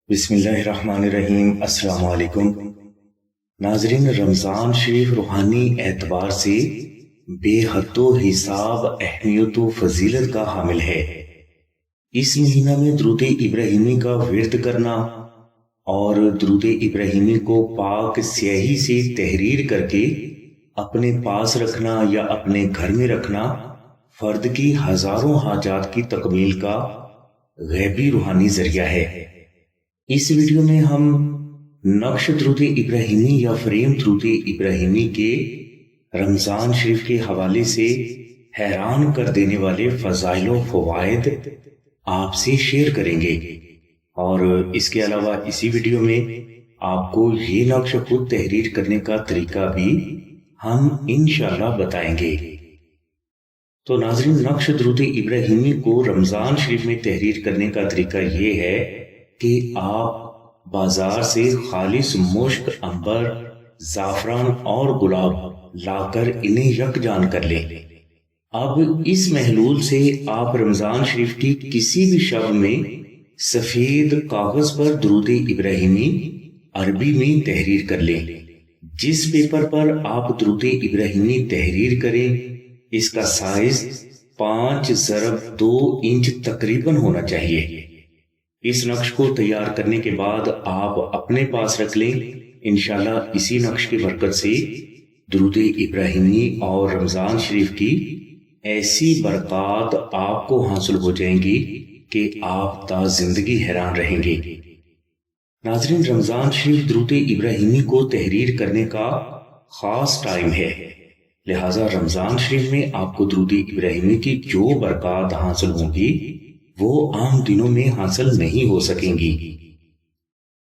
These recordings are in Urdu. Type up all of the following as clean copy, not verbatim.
بسم اللہ الرحمن الرحیم۔ السلام علیکم ناظرین، رمضان شریف روحانی اعتبار سے بے حد و حساب اہمیت و فضیلت کا حامل ہے۔ اس مہینہ میں درود ابراہیمی کا ورد کرنا اور درود ابراہیمی کو پاک سیاہی سے تحریر کر کے اپنے پاس رکھنا یا اپنے گھر میں رکھنا فرد کی ہزاروں حاجات کی تکمیل کا غیبی روحانی ذریعہ ہے۔ اس ویڈیو میں ہم نقش درود ابراہیمی یا فریم درود ابراہیمی کے رمضان شریف کے حوالے سے حیران کر دینے والے فضائل و فوائد آپ سے شیئر کریں گے، اور اس کے علاوہ اسی ویڈیو میں آپ کو یہ نقش خود تحریر کرنے کا طریقہ بھی ہم انشاءاللہ بتائیں گے۔ تو ناظرین، نقش درود ابراہیمی کو رمضان شریف میں تحریر کرنے کا طریقہ یہ ہے کہ آپ بازار سے خالص مشک، عنبر، زعفران اور گلاب لا کر انہیں یکجان کر لیں۔ اب اس محلول سے آپ رمضان شریف کی کسی بھی شب میں سفید کاغذ پر درود ابراہیمی عربی میں تحریر کر لیں۔ جس پیپر پر آپ درود ابراہیمی تحریر کریں اس کا سائز 5x2 انچ تقریباً ہونا چاہیے۔ اس نقش کو تیار کرنے کے بعد آپ اپنے پاس رکھ لیں۔ انشاءاللہ اسی نقش کی برکت سے درود ابراہیمی اور رمضان شریف کی ایسی برکات آپ کو حاصل ہو جائیں گی کہ آپ تا زندگی حیران رہیں گے۔ ناظرین، رمضان شریف درود ابراہیمی کو تحریر کرنے کا خاص ٹائم ہے، لہٰذا رمضان شریف میں آپ کو درود ابراہیمی کی جو برکات حاصل ہوں گی وہ عام دنوں میں حاصل نہیں ہو سکیں گی۔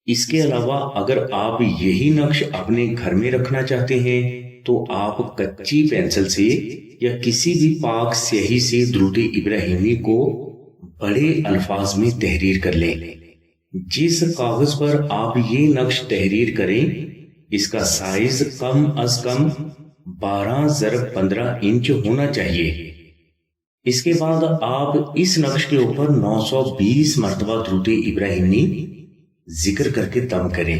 اس کے علاوہ اگر آپ یہی نقش اپنے گھر میں رکھنا چاہتے ہیں تو آپ کچی پینسل سے یا کسی بھی پاک سیاہی سے درود ابراہیمی کو بڑے الفاظ میں تحریر کر لیں۔ جس کاغذ پر آپ یہ نقش تحریر کریں اس کا سائز کم از کم 12x15 انچ ہونا چاہیے۔ اس کے بعد آپ اس نقش کے اوپر 920 مرتبہ درود ابراہیمی ذکر کر کے دم کریں۔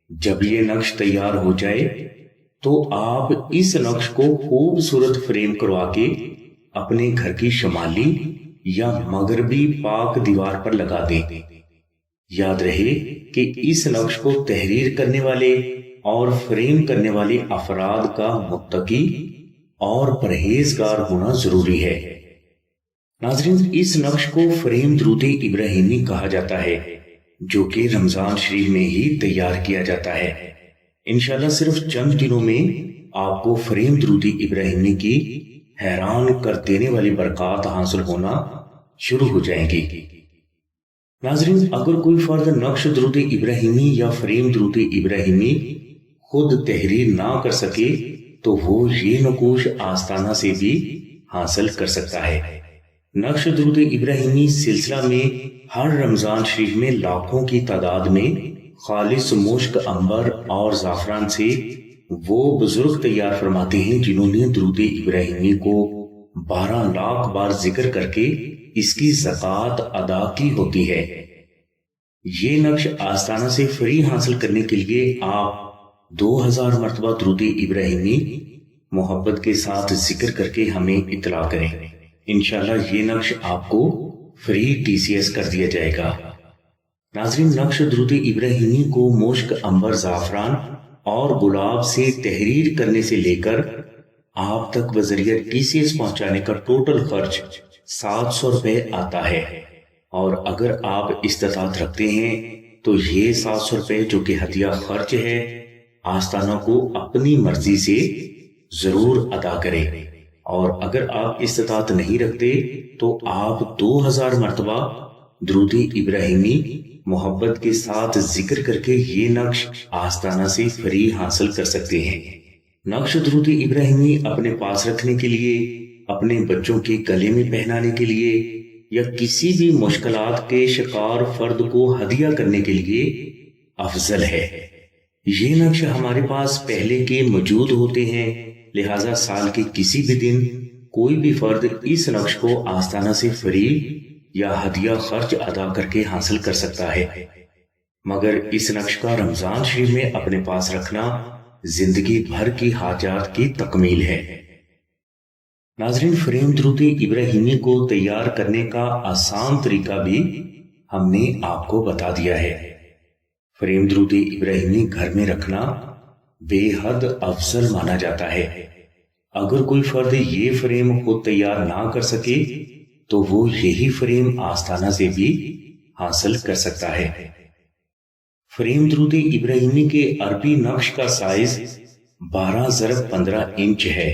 جب یہ نقش تیار ہو جائے تو آپ اس نقش کو خوبصورت فریم کروا کے اپنے گھر کی شمالی یا مغربی پاک دیوار پر لگا دیں۔ یاد رہے کہ اس نقش کو تحریر کرنے والے اور فریم کرنے والے افراد کا متقی اور پرہیزگار ہونا ضروری ہے۔ ناظرین، اس نقش کو فریم درود ابراہیمی کہا جاتا ہے جو کہ رمضان شریف میں ہی تیار کیا جاتا ہے۔ انشاءاللہ صرف چند دنوں میں آپ کو فریم درود ابراہیمی کی حیران کر دینے والی برکات حاصل ہونا شروع ہو جائیں گی۔ ناظرین، اگر کوئی فرد نقش درود ابراہیمی یا فریم درود ابراہیمی خود تحریر نہ کر سکے تو وہ یہ نقوش آستانہ سے بھی حاصل کر سکتا ہے۔ نقش درود ابراہیمی سلسلہ میں ہر رمضان شریف میں لاکھوں کی تعداد میں خالص مشک، عنبر اور زعفران سے وہ بزرگ تیار فرماتے ہیں جنہوں نے درود ابراہیمی کو 12 لاکھ بار ذکر کر کے اس کی زکوٰۃ ادا کی ہوتی ہے۔ یہ نقش آستانہ سے فری حاصل کرنے کے لیے آپ 2000 مرتبہ درود ابراہیمی محبت کے ساتھ ذکر کر کے ہمیں اطلاع کریں۔ انشاءاللہ یہ نقش آپ کو فری TCS کر دیا جائے گا۔ ناظرین، نقش درود ابراہیمی کو مشک، عنبر، زعفران اور گلاب سے تحریر کرنے سے لے کر آپ تک بذریعہ TCS پہنچانے کا ٹوٹل خرچ 700 روپے آتا ہے، اور اگر آپ استطاعت رکھتے ہیں تو یہ 700 روپے جو کہ ہدیہ خرچ ہے آستانہ کو اپنی مرضی سے ضرور ادا کریں، اور اگر آپ استطاعت نہیں رکھتے تو آپ 2000 مرتبہ درود ابراہیمی محبت کے ساتھ ذکر کر کے یہ نقش آستانہ سے فری حاصل کر سکتے ہیں۔ نقش درود ابراہیمی اپنے پاس رکھنے کے لیے، اپنے بچوں کے گلے میں پہنانے کے لیے یا کسی بھی مشکلات کے شکار فرد کو ہدیہ کرنے کے لیے افضل ہے۔ یہ نقش ہمارے پاس پہلے کے موجود ہوتے ہیں، لہٰذا سال کے کسی بھی دن کوئی بھی فرد اس نقش کو آستانہ سے فری یا ہدیہ خرچ ادا کر کے حاصل کر سکتا ہے۔ مگر اس نقش کا رمضان شریف میں اپنے پاس رکھنا زندگی بھر کی حاجات کی تکمیل ہے۔ ناظرین، فریم درود ابراہیمی کو تیار کرنے کا آسان طریقہ بھی ہم نے آپ کو بتا دیا ہے۔ فریم درود ابراہیمی گھر میں رکھنا بے حد افضل مانا جاتا ہے۔ اگر کوئی فرد یہ فریم خود تیار نہ کر سکے تو وہ یہی فریم آستانہ سے بھی حاصل کر سکتا ہے۔ فریم درود ابراہیمی کے عربی نقش کا سائز 12x15 انچ ہے۔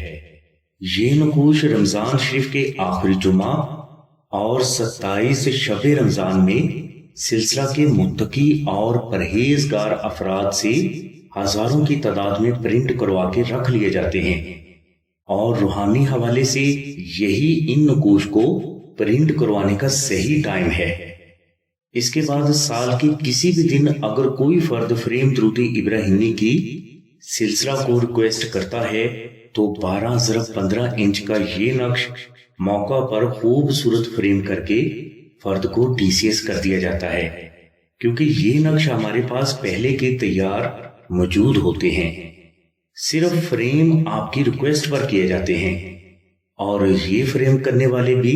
یہ نقوش رمضان شریف کے آخری جمعہ اور 27 شب رمضان میں سلسلہ کے متقی اور پرہیزگار افراد سے ہزاروں کی تعداد میں پرنٹ کروا کے رکھ لیے جاتے ہیں، اور روحانی حوالے سے یہی ان نقوش کو پرنٹ کروانے کا صحیح ٹائم ہے۔ اس کے بعد سال کے کسی بھی دن اگر کوئی فرد فریم درود ابراہیمی کی سلسلہ کو ریکویسٹ کرتا ہے تو 12x15 انچ کا یہ نقش موقع پر خوبصورت فریم کر کے فرد کو TCS کر دیا جاتا ہے، کیونکہ یہ نقش ہمارے پاس پہلے کے تیار موجود ہوتے ہیں۔ صرف فریم آپ کی ریکویسٹ پر کیے جاتے ہیں، اور یہ فریم کرنے والے بھی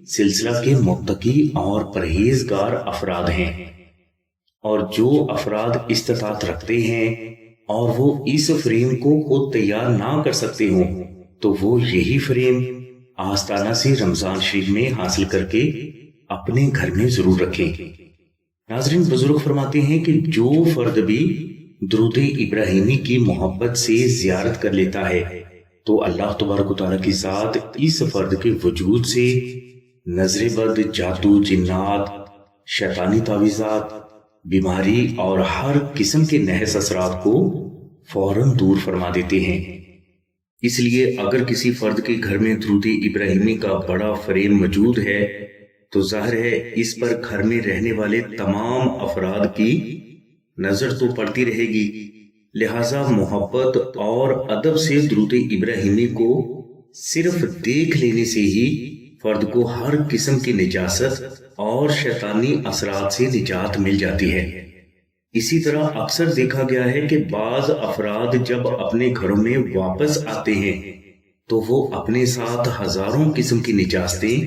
سلسلہ کے متقی اور پرہیزگار افراد ہیں، اور جو افراد استطاعت رکھتے ہیں اور وہ اس فریم کو خود تیار نہ کر سکتے ہوں تو وہ یہی فریم آستانہ سے رمضان شریف میں حاصل کر کے اپنے گھر میں ضرور رکھیں۔ ناظرین، بزرگ فرماتے ہیں کہ جو فرد بھی درود ابراہیمی کی محبت سے زیارت کر لیتا ہے تو اللہ تبارک و تعالیٰ کی ذات اس فرد کے وجود سے نظر بد، جادو، جنات، شیطانی تعویذات، بیماری اور ہر قسم کے نحس اثرات کو فوراً دور فرما دیتے ہیں۔ اس لیے اگر کسی فرد کے گھر میں درود ابراہیمی کا بڑا فریم موجود ہے تو ظاہر ہے اس پر گھر میں رہنے والے تمام افراد کی نظر تو پڑتی رہے گی، لہٰذا محبت اور ادب سے درود ابراہیمی کو صرف دیکھ لینے سے ہی فرد کو ہر قسم کی نجاست اور شیطانی اثرات سے نجات مل جاتی ہے۔ اسی طرح اکثر دیکھا گیا ہے کہ بعض افراد جب اپنے گھروں میں واپس آتے ہیں تو وہ اپنے ساتھ ہزاروں قسم کی نجاستیں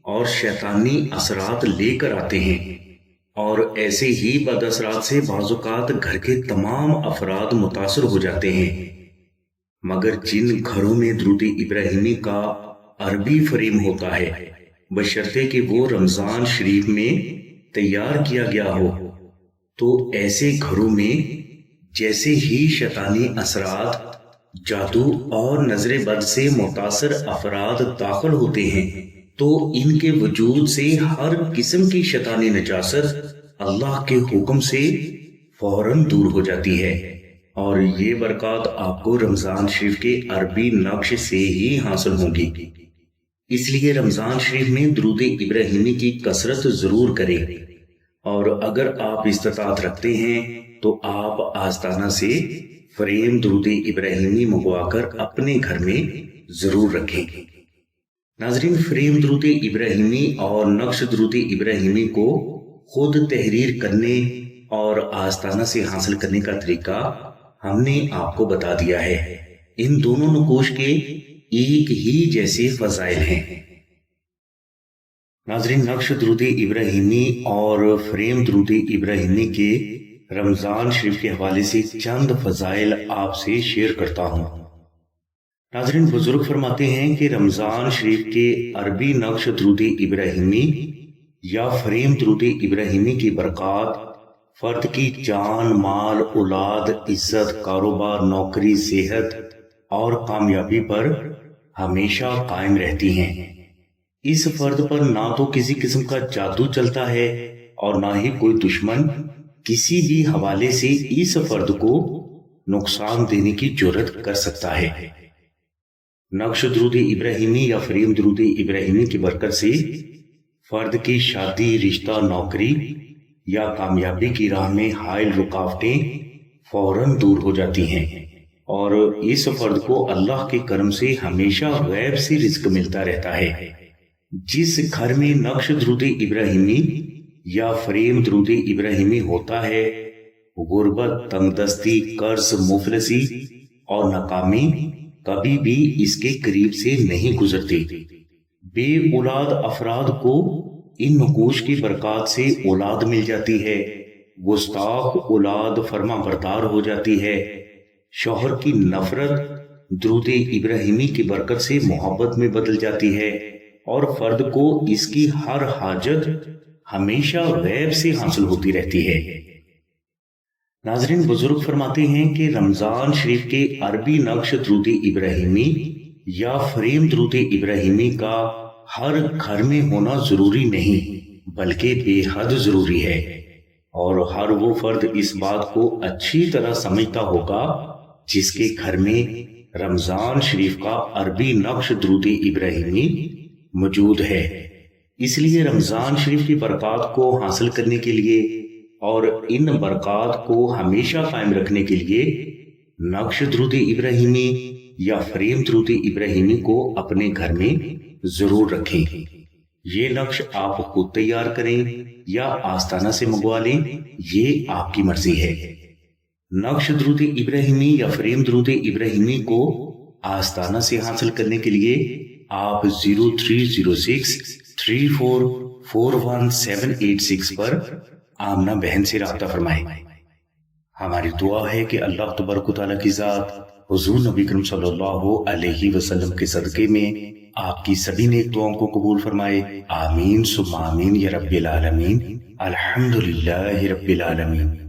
اور شیطانی اثرات لے کر آتے ہیں، اور ایسے ہی بد اثرات سے بعض اوقات گھر کے تمام افراد متاثر ہو جاتے ہیں۔ مگر جن گھروں میں درود ابراہیمی کا عربی فریم ہوتا ہے، بشرطے کہ وہ رمضان شریف میں تیار کیا گیا ہو، تو ایسے گھروں میں جیسے ہی شیطانی اثرات، جادو اور نظر بد سے متاثر افراد داخل ہوتے ہیں تو ان کے وجود سے ہر قسم کی شیطانی نجاست اللہ کے حکم سے فوراً دور ہو جاتی ہے، اور یہ برکات آپ کو رمضان شریف کے عربی نقش سے ہی حاصل ہوں گی۔ اس لیے رمضان شریف میں درود ابراہیمی کی کثرت ضرور کریں، اور اگر آپ استطاعت رکھتے ہیں تو آپ آستانہ سے فریم درود ابراہیمی منگوا کر اپنے گھر میں ضرور رکھیں۔ ناظرین، فریم درود ابراہیمی اور نقش درود ابراہیمی کو خود تحریر کرنے اور آستانہ سے حاصل کرنے کا طریقہ ہم نے آپ کو بتا دیا ہے۔ ان دونوں نقوش کے ایک ہی جیسے فضائل ہیں۔ ناظرین، نقش درود ابراہیمی اور فریم درود ابراہیمی کے رمضان شریف کے حوالے سے چند فضائل آپ سے شیئر کرتا ہوں۔ ناظرین، بزرگ فرماتے ہیں کہ رمضان شریف کے عربی نقش درود ابراہیمی یا فریم درود ابراہیمی کی برکات فرد کی جان، مال، اولاد، عزت، کاروبار، نوکری، صحت اور کامیابی پر ہمیشہ قائم رہتی ہیں۔ اس فرد پر نہ تو کسی قسم کا جادو چلتا ہے اور نہ ہی کوئی دشمن کسی بھی حوالے سے اس فرد کو نقصان دینے کی جرات کر سکتا ہے۔ نقش درود ابراہیمی یا فریم درود ابراہیمی کی برکت سے فرد کی شادی، رشتہ، نوکری یا کامیابی کی راہ میں حائل رکاوٹیں فوراً دور ہو جاتی ہیں، اور اس فرد کو اللہ کے کرم سے ہمیشہ غیب سے رزق ملتا رہتا ہے۔ جس گھر میں نقش درود ابراہیمی یا فریم درود ابراہیمی ہوتا ہے، غربت، تنگ دستی، قرض، مفلسی اور ناکامی کبھی بھی اس کے قریب سے نہیں گزرتی۔ بے اولاد افراد کو ان نقوش کی برکات سے اولاد مل جاتی ہے، گستاخ اولاد فرما بردار ہو جاتی ہے، شوہر کی نفرت درود ابراہیمی کی برکت سے محبت میں بدل جاتی ہے، اور فرد کو اس کی ہر حاجت ہمیشہ غیب سے حاصل ہوتی رہتی ہے۔ ناظرین، بزرگ فرماتے ہیں کہ رمضان شریف کے عربی نقش درود ابراہیمی یا فریم درود ابراہیمی کا ہر گھر میں ہونا ضروری نہیں بلکہ بے حد ضروری ہے، اور ہر وہ فرد اس بات کو اچھی طرح سمجھتا ہوگا جس کے گھر میں رمضان شریف کا عربی نقش درود ابراہیمی موجود ہے۔ اس لیے رمضان شریف کی برکات کو حاصل کرنے کے لیے اور ان برکات کو ہمیشہ قائم رکھنے کے لیے نقش درود ابراہیمی یا فریم درود ابراہیمی کو اپنے گھر میں ضرور رکھیں۔ یہ نقش آپ خود تیار کریں یا آستانہ سے منگوا لیں، یہ آپ کی مرضی ہے۔ نقش درود ابراہیمی یا فریم درود ابراہیمی کو آستانہ سے حاصل کرنے کے لیے آپ 030634418786 پر آمنہ بہن سے رابطہ فرمائیں۔ ہماری دعا ہے کہ اللہ تبارک و تعالیٰ کی ذات حضور نبی کریم صلی اللہ علیہ وسلم کے صدقے میں آپ کی سبھی نیک دعاؤں کو قبول فرمائے، آمین ثم آمین یا رب العالمین، الحمدللہ رب العالمین۔